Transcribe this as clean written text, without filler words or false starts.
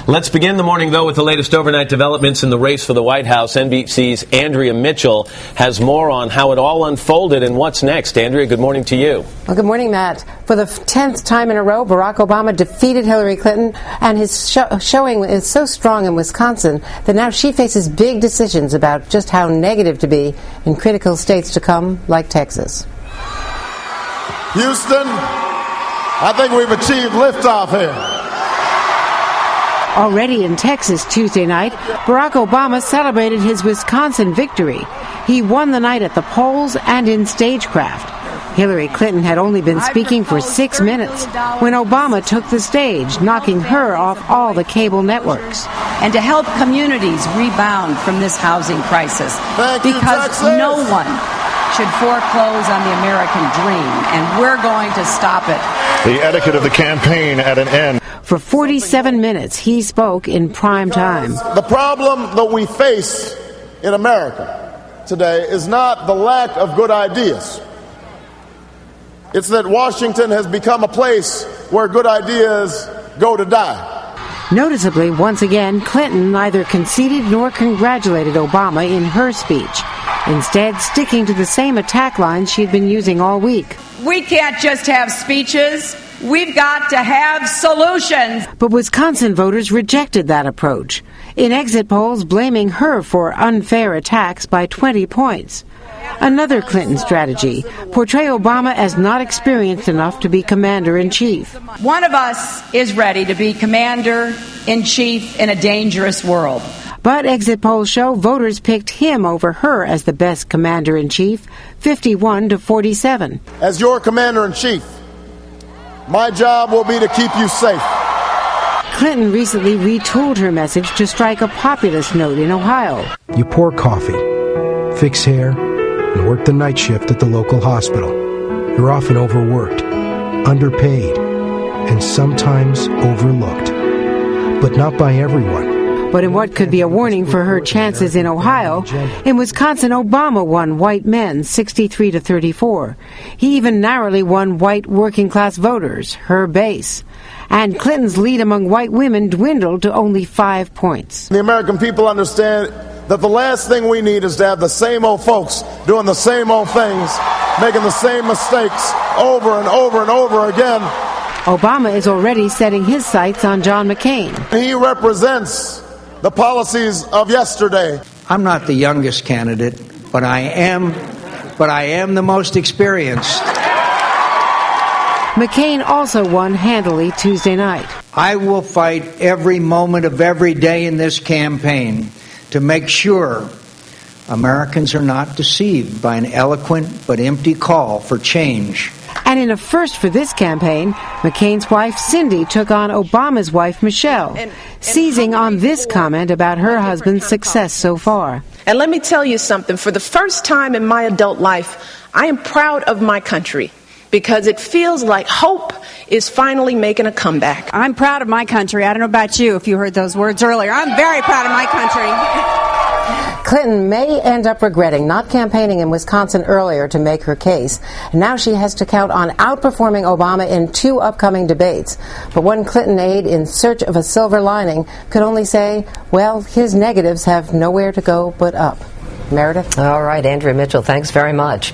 Let's begin the morning, though, with the latest overnight developments in the race for the White House. NBC's Andrea Michell has more on how it all unfolded and what's next. Andrea, good morning to you. Well, good morning, Matt. For the 10th time in a row, Barack Obama defeated Hillary Clinton, and his showing is so strong in Wisconsin that now she faces big decisions about just how negative to be in critical states to come, like Texas. Houston, I think we've achieved liftoff here. Already in Texas Tuesday night, Barack Obama celebrated his Wisconsin victory. He won the night at the polls and in stagecraft. Hillary Clinton had only been speaking for 6 minutes when Obama took the stage, knocking her off all the cable networks. And to help communities rebound from this housing crisis, because no one should foreclose on the American dream, and we're going to stop it. The etiquette of the campaign at an end. For 47 minutes, he spoke in prime time. The problem that we face in America today is not the lack of good ideas. It's that Washington has become a place where good ideas go to die. Noticeably, once again, Clinton neither conceded nor congratulated Obama in her speech, instead sticking to the same attack lines she'd been using all week. We can't just have speeches. We've got to have solutions. But Wisconsin voters rejected that approach, in exit polls blaming her for unfair attacks by 20 points. Another Clinton strategy, portray Obama as not experienced enough to be commander-in-chief. One of us is ready to be commander-in-chief in a dangerous world. But exit polls show voters picked him over her as the best commander-in-chief, 51-47. As your commander-in-chief, my job will be to keep you safe. Clinton recently retooled her message to strike a populist note in Ohio. You pour coffee, fix hair, and work the night shift at the local hospital. You're often overworked, underpaid, and sometimes overlooked. But not by everyone. But in what could be a warning for her chances in Ohio, in Wisconsin, Obama won white men 63-34. He even narrowly won white working-class voters, her base. And Clinton's lead among white women dwindled to only 5 points. The American people understand that the last thing we need is to have the same old folks doing the same old things, making the same mistakes over and over and over again. Obama is already setting his sights on John McCain. He represents the policies of yesterday. I'm not the youngest candidate, but I am the most experienced. McCain also won handily Tuesday night. I will fight every moment of every day in this campaign to make sure Americans are not deceived by an eloquent but empty call for change. And in a first for this campaign, McCain's wife, Cindy, took on Obama's wife, Michelle, seizing on this comment about her husband's success so far. And let me tell you something. For the first time in my adult life, I am proud of my country because it feels like hope is finally making a comeback. I'm proud of my country. I don't know about you if you heard those words earlier. I'm very proud of my country. Clinton may end up regretting not campaigning in Wisconsin earlier to make her case. Now she has to count on outperforming Obama in 2 upcoming debates. But one Clinton aide in search of a silver lining could only say, well, his negatives have nowhere to go but up. Meredith? All right, Andrea Mitchell, thanks very much.